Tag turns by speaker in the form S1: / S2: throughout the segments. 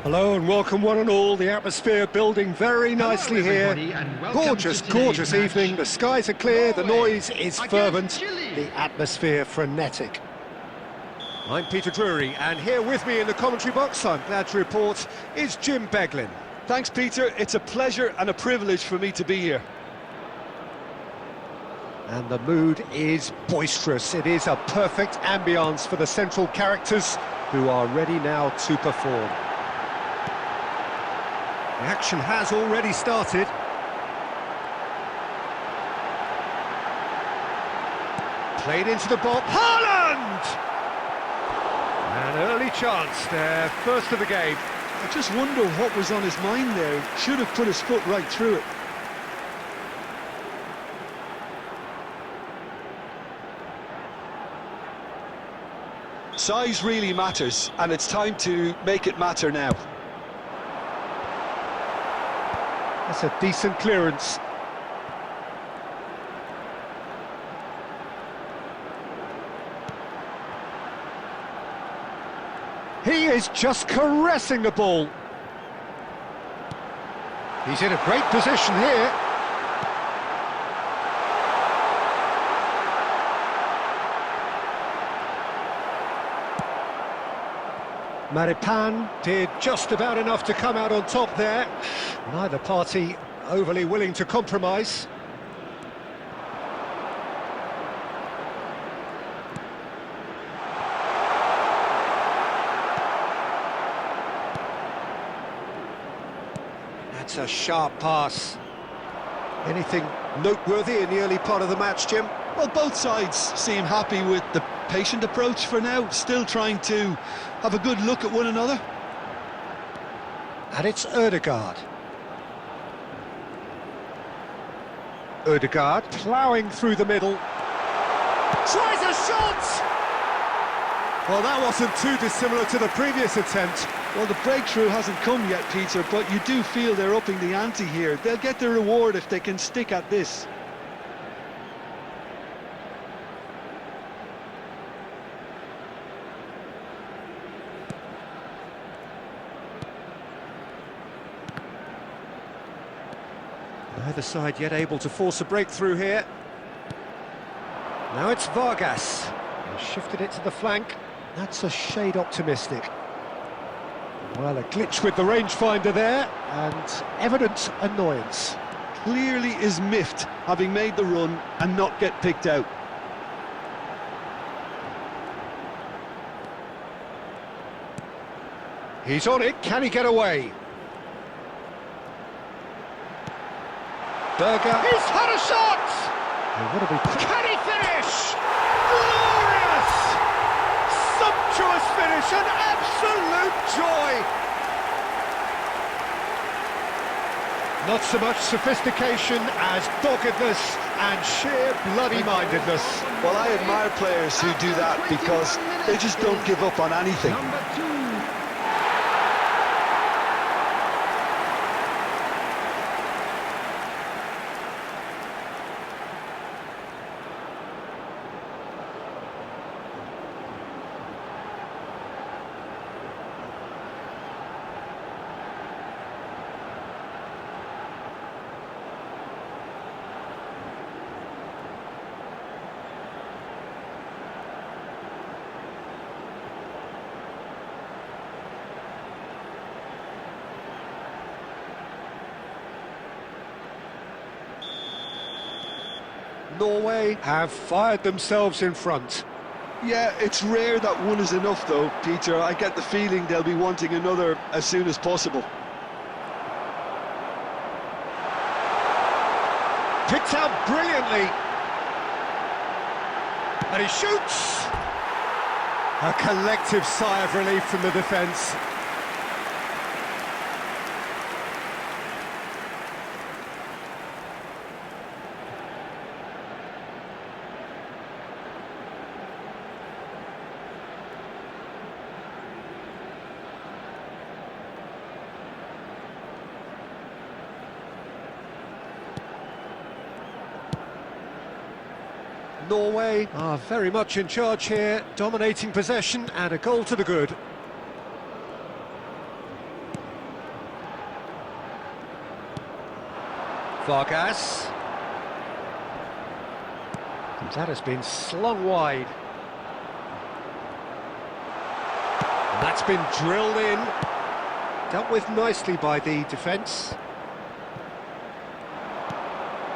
S1: Hello and welcome one and all. The atmosphere building very nicely here. Gorgeous, gorgeous evening. The skies are clear, the noise is fervent, the atmosphere frenetic. I'm Peter Drury, and here with me in the commentary box, I'm glad to report, is Jim Beglin.
S2: Thanks, Peter. It's a pleasure and a privilege for me to be here.
S1: And the mood is boisterous. It is a perfect ambience for the central characters who are ready now to perform. The action has already started. Played into the box. Haaland! An early chance there, first of the game.
S2: I just wonder what was on his mind there. Should have put his foot right through it. Size really matters, and it's time to make it matter now.
S1: That's a decent clearance. He is just caressing the ball. He's in a great position here. Maripan did just about enough to come out on top there. Neither party overly willing to compromise. That's a sharp pass. Anything noteworthy in the early part of the match, Jim?
S2: Well, both sides seem happy with the patient approach for now, still trying to have a good look at one another.
S1: And it's Ødegaard. Ødegaard ploughing through the middle. Tries a shot! Well, that wasn't too dissimilar to the previous attempt.
S2: Well, the breakthrough hasn't come yet, Peter, but you do feel they're upping the ante here. They'll get their reward if they can stick at this.
S1: Neither side yet able to force a breakthrough here. Now it's Vargas. He shifted it to the flank. That's a shade optimistic. Well, a glitch with the rangefinder there, and evident annoyance.
S2: Clearly is miffed, having made the run and not get picked out.
S1: He's on it, can he get away? Berger. He's had a shot! Can he finish? Glorious! Sumptuous finish, an absolute joy! Not so much sophistication as doggedness and sheer bloody-mindedness.
S2: Well, I admire players who do that because they just don't give up on anything.
S1: Norway have fired themselves in front.
S2: Yeah, it's rare that one is enough though, Peter. I get the feeling they'll be wanting another as soon as possible.
S1: Picked out brilliantly. And he shoots! A collective sigh of relief from the defence. Norway are very much in charge here, dominating possession and a goal to the good. Vargas. That has been slung wide. And that's been drilled in. Dealt with nicely by the defence.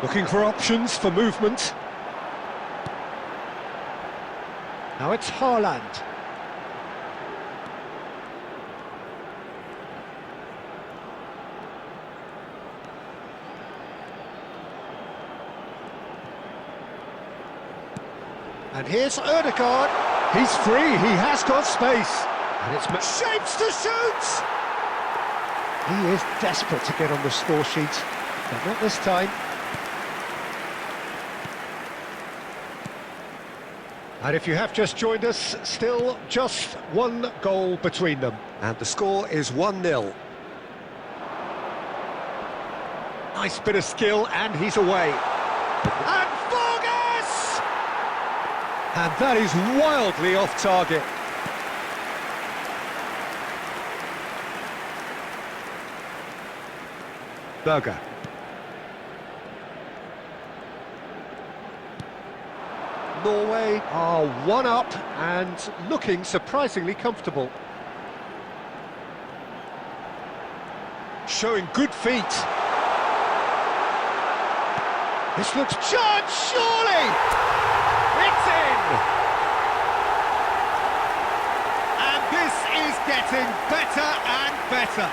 S1: Looking for options for movement. Now it's Haaland. And here's Ødegaard. He's free, he has got space. And it's shapes to shoot! He is desperate to get on the score sheet, but not this time. And if you have just joined us, still just one goal between them. And the score is 1-0. Nice bit of skill, and he's away. And Vargas! And that is wildly off target. Berger. Norway are one up and looking surprisingly comfortable. Showing good feet. This looks charged, surely! It's in! And this is getting better and better.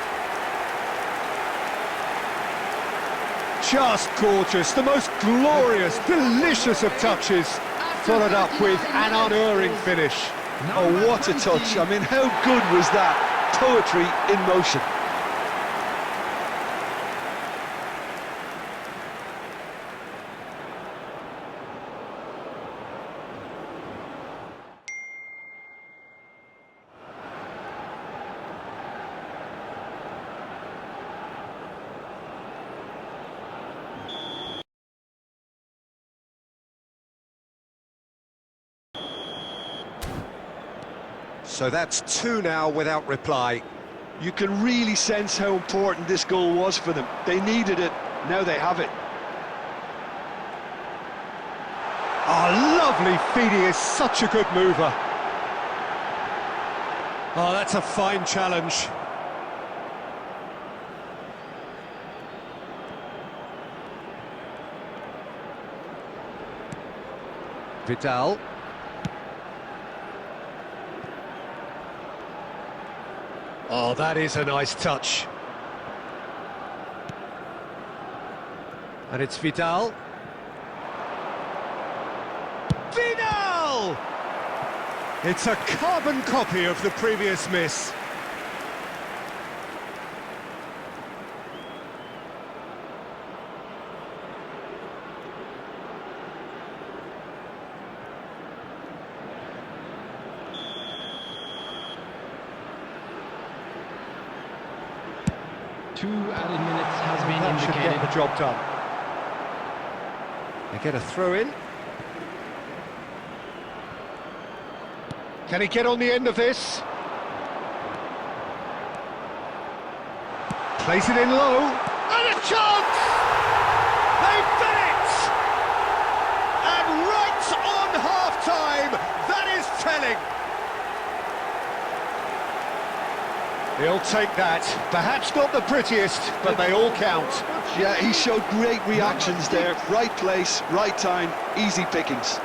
S1: Just gorgeous, the most glorious, delicious of touches, followed up with an unerring finish.
S2: Oh, what a touch. I mean, how good was that? Poetry in motion.
S1: So that's two now without reply.
S2: You can really sense how important this goal was for them. They needed it, now they have it.
S1: Oh, lovely feed, he is such a good mover. Oh, that's a fine challenge. Vidal. Oh, that is a nice touch. And it's Vidal. Vidal! It's a carbon copy of the previous miss.
S3: Two added minutes has been
S1: That should
S3: indicated.
S1: get the job done. They get a throw in. Can he get on the end of this? Plays it in low. And a chance! They've done it! And right on half-time, that is telling. He'll take that. Perhaps not the prettiest, but they all count.
S2: Yeah, he showed great reactions there. Right place, right time, easy pickings.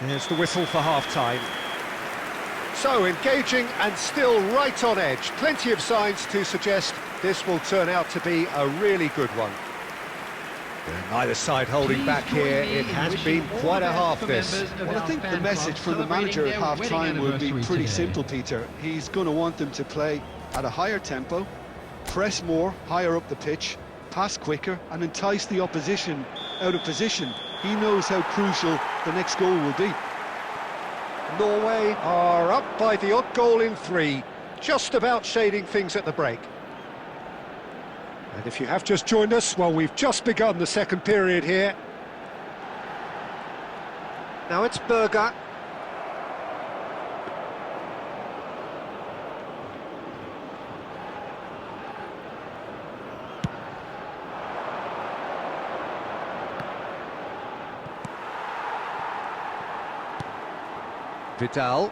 S1: There's the whistle for half-time. So, engaging and still right on edge. Plenty of signs to suggest this will turn out to be a really good one. And neither side holding back here. It has been quite a half, this.
S2: Well, I think the message from the manager at half-time will be pretty simple, Peter. He's going to want them to play at a higher tempo, press more, higher up the pitch, pass quicker, and entice the opposition out of position. He knows how crucial the next goal will be.
S1: Norway are up by the odd goal in 3, just about shading things at the break. And if you have just joined us, well, we've just begun the second period here. Now it's Berger. Vidal.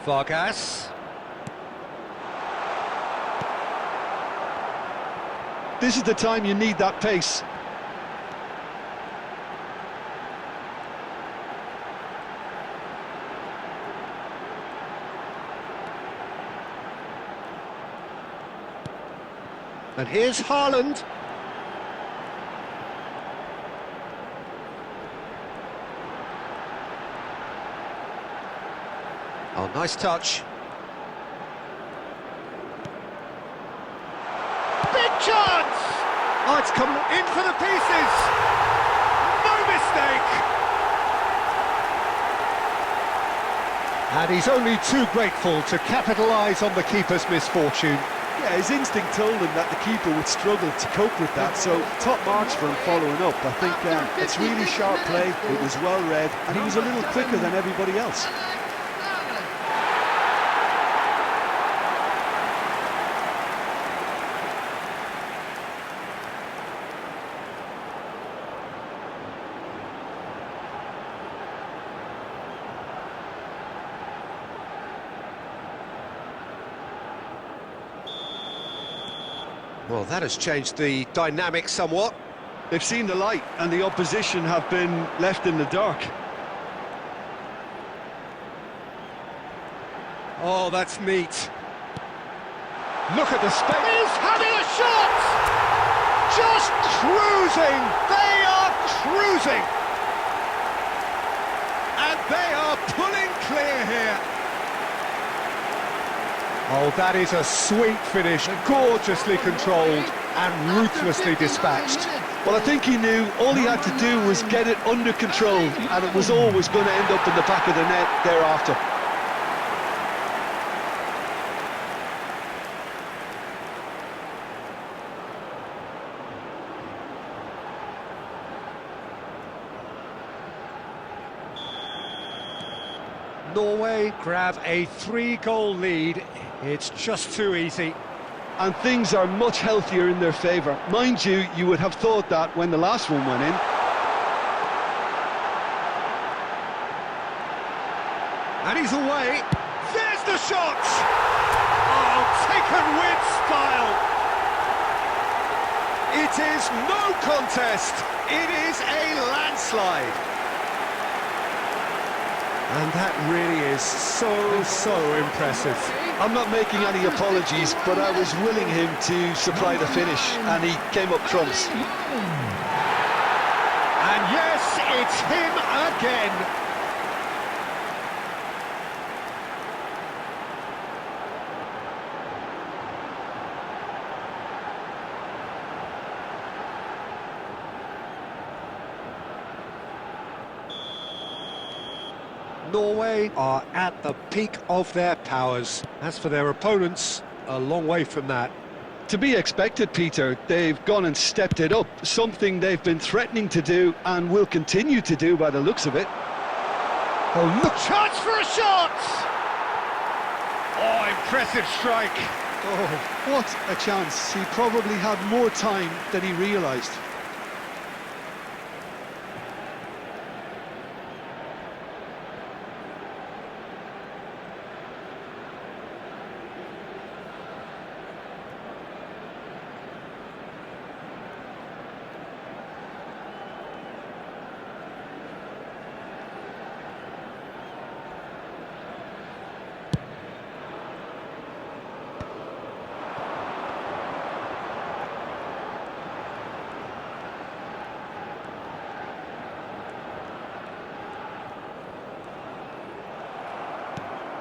S1: Vargas.
S2: This is the time you need that pace.
S1: And here's Haaland. Oh, nice touch. Big chance! Oh, it's come in for the pieces! No mistake! And he's only too grateful to capitalise on the keeper's misfortune.
S2: Yeah, his instinct told him that the keeper would struggle to cope with that, so top marks for him following up. I think it's really sharp play, it was well read, and he was a little quicker than everybody else.
S1: Well, that has changed the dynamic somewhat.
S2: They've seen the light, and the opposition have been left in the dark.
S1: Oh, that's neat. Look at the space. He's having a shot! Just cruising! They are cruising! And they are pulling clear here. Oh, that is a sweet finish, gorgeously controlled and ruthlessly dispatched.
S2: Well, I think he knew all he had to do was get it under control, and it was always going to end up in the back of the net thereafter.
S1: Norway grab a 3-goal lead. It's just too easy.
S2: And things are much healthier in their favour. Mind you, you would have thought that when the last one went in.
S1: And he's away. There's the shot! Oh, taken with style. It is no contest. It is a landslide. And that really is so impressive.
S2: I'm not making any apologies, but I was willing him to supply the finish, and he came up trumps.
S1: And yes, it's him again. Norway are at the peak of their powers. As for their opponents, a long way from that.
S2: To be expected, Peter. They've gone and stepped it up, something they've been threatening to do and will continue to do by the looks of it.
S1: Oh, look! Chance for a shot! Oh, impressive strike.
S2: Oh, what a chance. He probably had more time than he realised.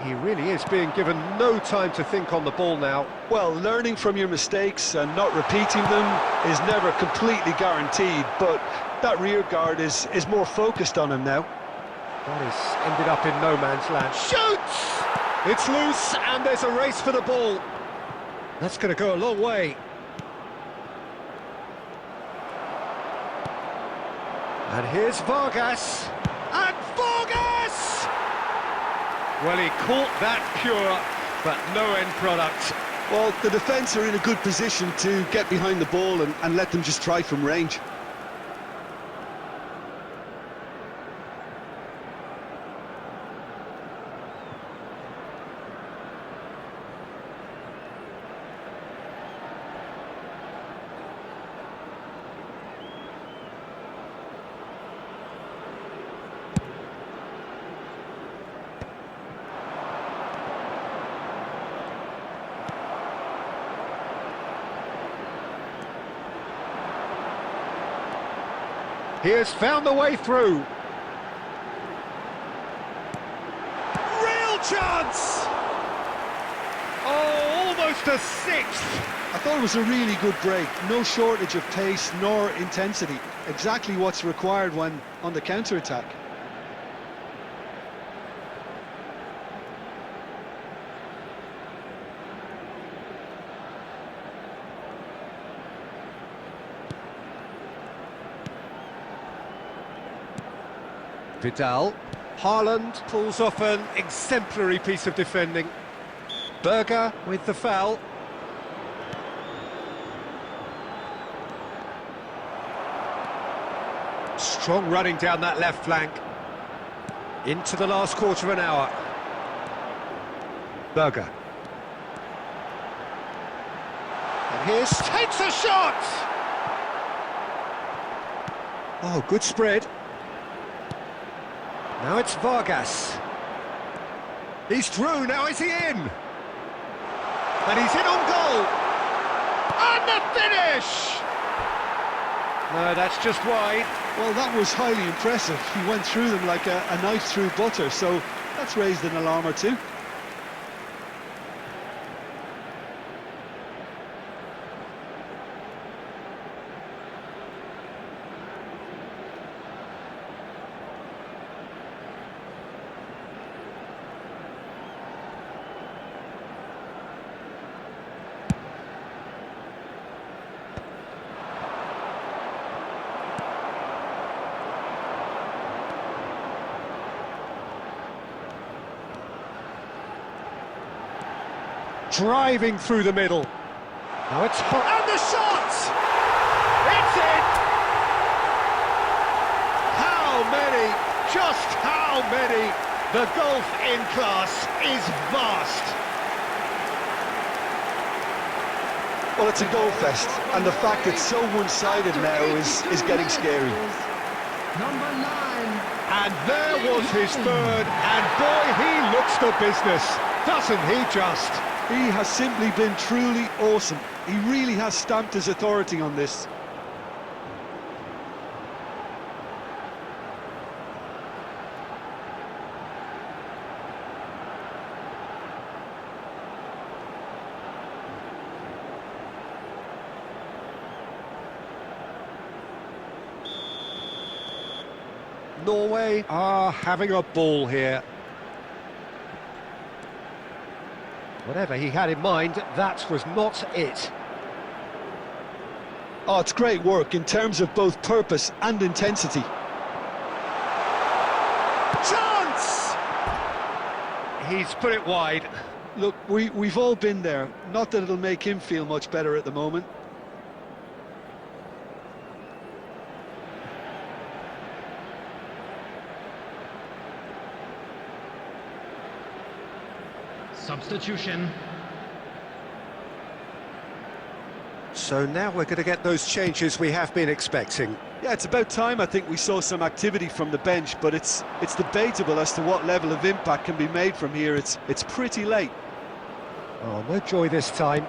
S1: He really is being given no time to think on the ball now.
S2: Well, learning from your mistakes and not repeating them is never completely guaranteed, but that rear guard is more focused on him now.
S1: That is ended up in no man's land. Shoots! It's loose, and there's a race for the ball. That's going to go a long way. And here's Vargas. And Vargas! Well, he caught that pure, but no end product.
S2: Well, the defence are in a good position to get behind the ball and let them just try from range.
S1: He has found the way through. Real chance! Oh, almost a sixth.
S2: I thought it was a really good break. No shortage of pace nor intensity. Exactly what's required when on the counter-attack.
S1: Vidal. Haaland pulls off an exemplary piece of defending. Berger with the foul. Strong running down that left flank. Into the last quarter of an hour. Berger. And here's... takes a shot! Oh, good spread. Now it's Vargas. He's through, now is he in? And he's in on goal! And the finish! No, that's just wide.
S2: Well, that was highly impressive. He went through them like a knife through butter, so that's raised an alarm or two.
S1: Driving through the middle. Now it's hot. And the shot! It's in! How many? Just how many? The golf in class is vast.
S2: Well, it's a goal fest, and the fact it's so one-sided now is getting scary.
S3: Number 9.
S1: And there was his third, and boy, he looks the business, doesn't he just?
S2: He has simply been truly awesome. He really has stamped his authority on this.
S1: Norway are having a ball here. Whatever he had in mind, that was not it.
S2: Oh, it's great work in terms of both purpose and intensity.
S1: Chance! He's put it wide.
S2: Look, we've all been there. Not that it'll make him feel much better at the moment.
S3: Substitution.
S1: So now we're going to get those changes we have been expecting.
S2: Yeah, it's about time I think we saw some activity from the bench, but it's debatable as to what level of impact can be made from here. It's pretty late.
S1: Oh, no joy this time.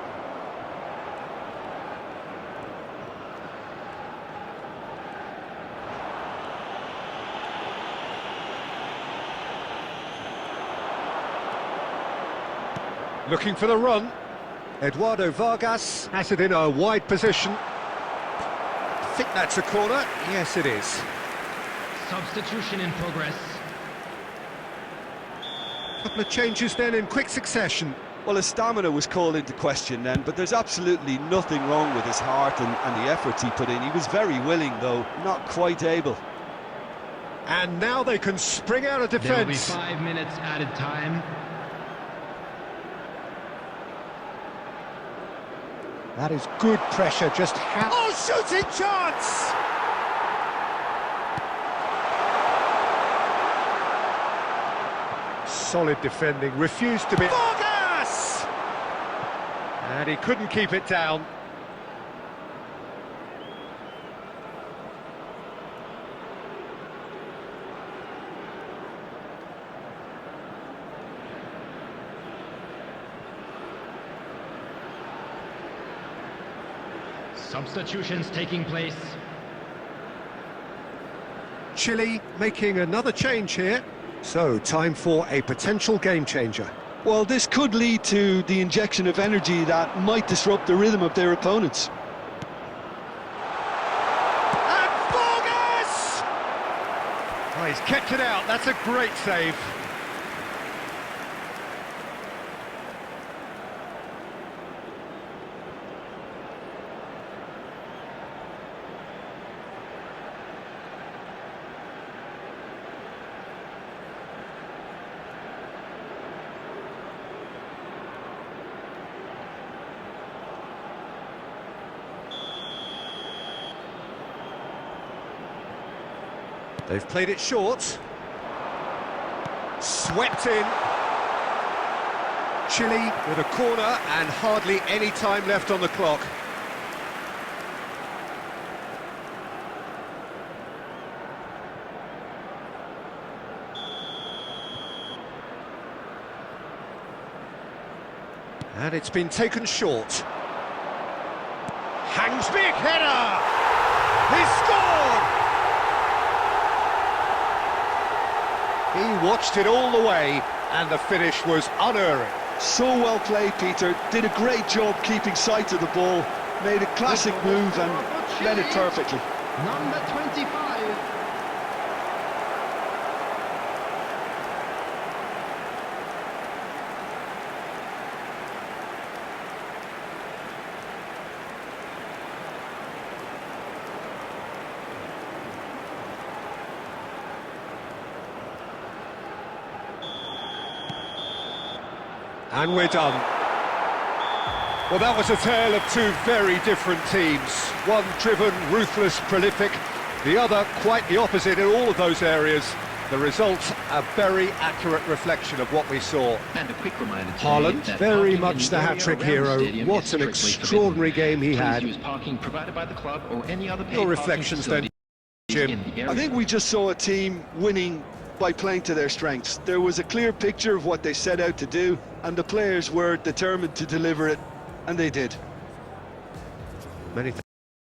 S1: Looking for the run. Eduardo Vargas has it in a wide position. I think that's a corner. Yes, it is.
S3: Substitution in progress.
S1: Couple of changes then in quick succession.
S2: Well, his stamina was called into question then, but there's absolutely nothing wrong with his heart and the efforts he put in. He was very willing, though, not quite able.
S1: And now they can spring out of defence.
S3: There will be 5 minutes added time.
S1: That is good pressure, just how... Oh, shooting chance! Solid defending, refused to be... Vargas! And he couldn't keep it down.
S3: Substitutions taking place.
S1: Chile making another change here. So, time for a potential game changer.
S2: Well, this could lead to the injection of energy that might disrupt the rhythm of their opponents.
S1: And Vargas! Oh, he's kept it out, that's a great save. They've played it short. Swept in. Chile with a corner and hardly any time left on the clock. And it's been taken short. Hangs big header! He scored! He watched it all the way, and the finish was unerring.
S2: So well played, Peter. Did a great job keeping sight of the ball. Made a classic move and led it perfectly.
S3: Number 25.
S1: And we're done. Well, that was a tale of two very different teams. One driven, ruthless, prolific. The other quite the opposite in all of those areas. The result, a very accurate reflection of what we saw.
S4: And a quick reminder today
S1: Haaland,
S4: that
S1: very
S4: parking
S1: much
S4: in
S1: the
S4: area
S1: hat-trick
S4: around the
S1: hero.
S4: stadium
S1: What
S4: is
S1: an
S4: strictly
S1: extraordinary
S4: forbidden.
S1: game he had.
S4: Please use parking provided by the club or any other paid
S1: Your
S4: parking
S1: reflections then,
S4: facility
S1: Jim?
S4: in the area.
S2: I think we just saw a team winning by playing to their strengths. There was a clear picture of what they set out to do, and the players were determined to deliver it, and they did.
S1: Many thanks.